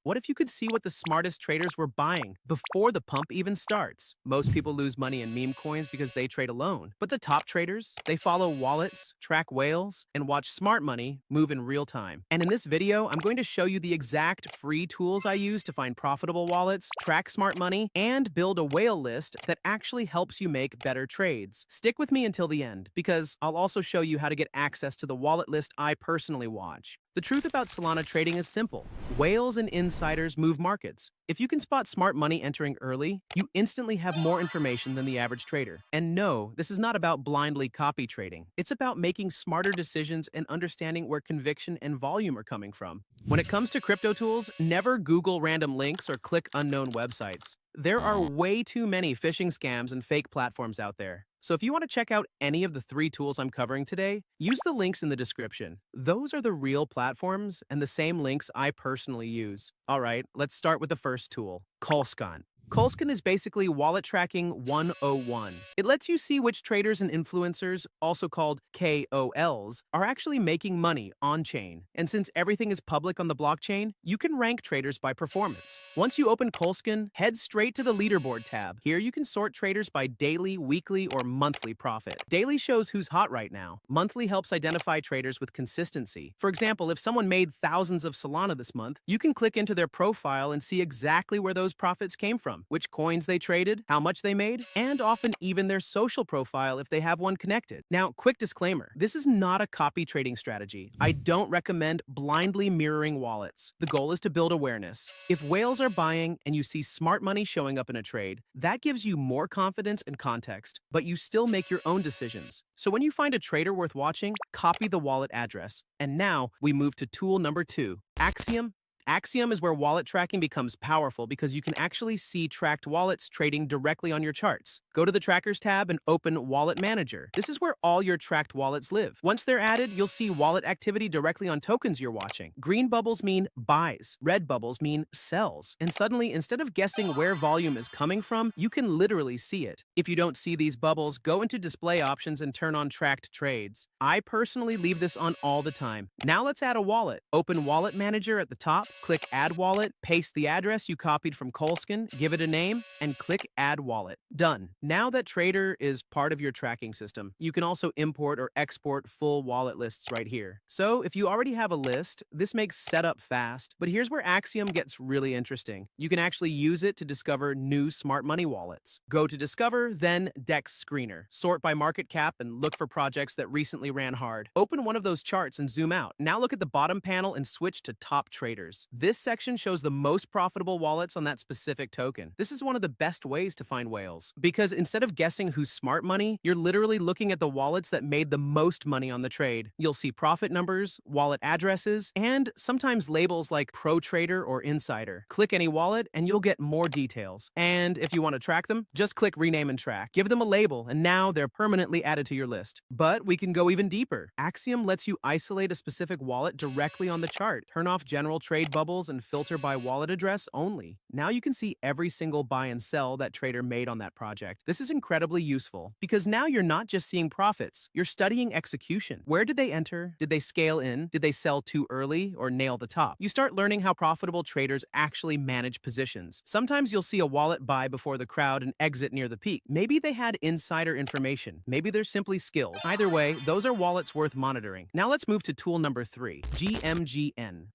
What if you could see what the smartest traders were buying before the pump even starts? Most people lose money in meme coins because they trade alone. But the top traders, they follow wallets, track whales, and watch smart money move in real time. And in this video, I'm going to show you the exact free tools I use to find profitable wallets, track smart money, and build a whale list that actually helps you make better trades. Stick with me until the end, because I'll also show you how to get access to the wallet list I personally watch. The truth about Solana trading is simple. Whales and insiders move markets. If you can spot smart money entering early, you instantly have more information than the average trader. And no, this is not about blindly copy trading. It's about making smarter decisions and understanding where conviction and volume are coming from. When it comes to crypto tools, never Google random links or click unknown websites. There are way too many phishing scams and fake platforms out there. So if you want to check out any of the 3 tools I'm covering today, use the links in the description. Those are the real platforms and the same links I personally use. All right, let's start with the first tool, Kolscan. Kolscan is basically wallet tracking 101. It lets you see which traders and influencers, also called KOLs, are actually making money on-chain. And since everything is public on the blockchain, you can rank traders by performance. Once you open Kolscan, head straight to the Leaderboard tab. Here you can sort traders by daily, weekly, or monthly profit. Daily shows who's hot right now. Monthly helps identify traders with consistency. For example, if someone made thousands of Solana this month, you can click into their profile and see exactly where those profits came from, which coins they traded, how much they made, and often even their social profile if they have one connected. Now, quick disclaimer, this is not a copy trading strategy. I don't recommend blindly mirroring wallets. The goal is to build awareness. If whales are buying and you see smart money showing up in a trade, that gives you more confidence and context, but you still make your own decisions. So when you find a trader worth watching, copy the wallet address. And now we move to tool number 2, Axiom. Axiom is where wallet tracking becomes powerful because you can actually see tracked wallets trading directly on your charts. Go to the Trackers tab and open Wallet Manager. This is where all your tracked wallets live. Once they're added, you'll see wallet activity directly on tokens you're watching. Green bubbles mean buys, red bubbles mean sells. And suddenly, instead of guessing where volume is coming from, you can literally see it. If you don't see these bubbles, go into display options and turn on tracked trades. I personally leave this on all the time. Now let's add a wallet. Open Wallet Manager at the top. Click Add Wallet, paste the address you copied from Kolscan, give it a name, and click Add Wallet. Done. Now that trader is part of your tracking system, you can also import or export full wallet lists right here. So if you already have a list, this makes setup fast, but here's where Axiom gets really interesting. You can actually use it to discover new smart money wallets. Go to Discover, then DexScreener. Sort by market cap and look for projects that recently ran hard. Open one of those charts and zoom out. Now look at the bottom panel and switch to top traders. This section shows the most profitable wallets on that specific token. This is one of the best ways to find whales, because instead of guessing who's smart money, you're literally looking at the wallets that made the most money on the trade. You'll see profit numbers, wallet addresses, and sometimes labels like Pro Trader or Insider. Click any wallet and you'll get more details. And if you want to track them, just click Rename and Track. Give them a label, and now they're permanently added to your list. But we can go even deeper. Axiom lets you isolate a specific wallet directly on the chart. Turn off general trade bubbles and filter by wallet address only. Now you can see every single buy and sell that trader made on that project. This is incredibly useful because now you're not just seeing profits, you're studying execution. Where did they enter? Did they scale in? Did they sell too early or nail the top? You start learning how profitable traders actually manage positions. Sometimes you'll see a wallet buy before the crowd and exit near the peak. Maybe they had insider information. Maybe they're simply skilled. Either way, those are wallets worth monitoring. Now let's move to tool number 3, GMGN.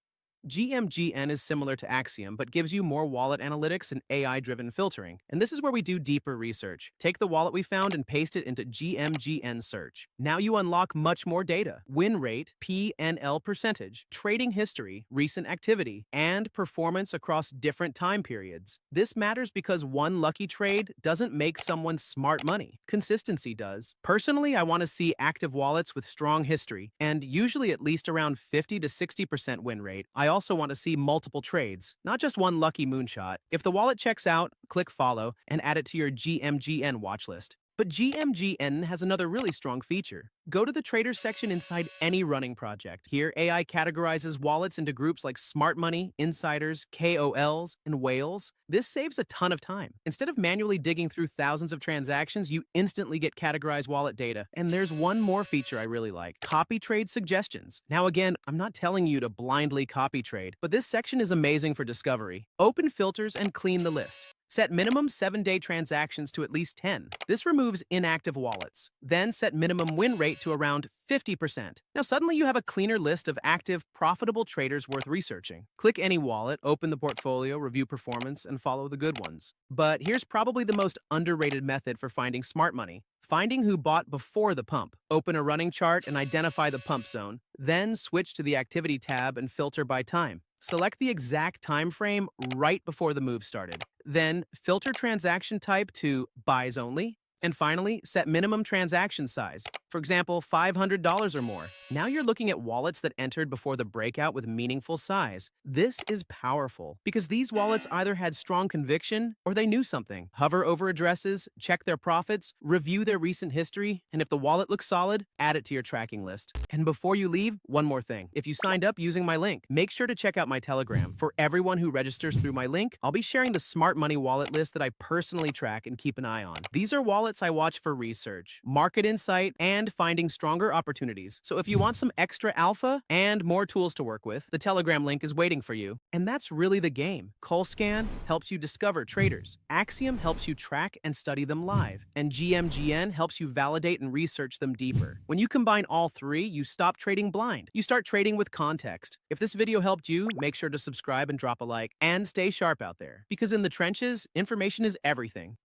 GMGN is similar to Axiom, but gives you more wallet analytics and AI-driven filtering. And this is where we do deeper research. Take the wallet we found and paste it into GMGN search. Now you unlock much more data: win rate, PNL percentage, trading history, recent activity, and performance across different time periods. This matters because one lucky trade doesn't make someone smart money. Consistency does. Personally, I want to see active wallets with strong history, and usually at least around 50 to 60% win rate. I also want to see multiple trades, not just one lucky moonshot. If the wallet checks out, click follow and add it to your GMGN watch list. But GMGN has another really strong feature. Go to the traders section inside any running project. Here, AI categorizes wallets into groups like smart money, insiders, KOLs, and whales. This saves a ton of time. Instead of manually digging through thousands of transactions, you instantly get categorized wallet data. And there's one more feature I really like: copy trade suggestions. Now again, I'm not telling you to blindly copy trade, but this section is amazing for discovery. Open filters and clean the list. Set minimum 7-day transactions to at least 10. This removes inactive wallets. Then set minimum win rate to around 50%. Now suddenly you have a cleaner list of active, profitable traders worth researching. Click any wallet, open the portfolio, review performance, and follow the good ones. But here's probably the most underrated method for finding smart money: finding who bought before the pump. Open a running chart and identify the pump zone. Then switch to the activity tab and filter by time. Select the exact time frame right before the move started. Then filter transaction type to buys only. And finally, set minimum transaction size. For example, $500 or more. Now you're looking at wallets that entered before the breakout with meaningful size. This is powerful because these wallets either had strong conviction or they knew something. Hover over addresses, check their profits, review their recent history, and if the wallet looks solid, add it to your tracking list. And before you leave, one more thing. If you signed up using my link, make sure to check out my Telegram. For everyone who registers through my link, I'll be sharing the smart money wallet list that I personally track and keep an eye on. These are wallets I watch for research, market insight, and finding stronger opportunities. So if you want some extra alpha and more tools to work with, the Telegram link is waiting for you. And that's really the game. Kolscan helps you discover traders. Axiom helps you track and study them live. And GMGN helps you validate and research them deeper. When you combine all three, you stop trading blind. You start trading with context. If this video helped you, make sure to subscribe and drop a like. And stay sharp out there. Because in the trenches, information is everything.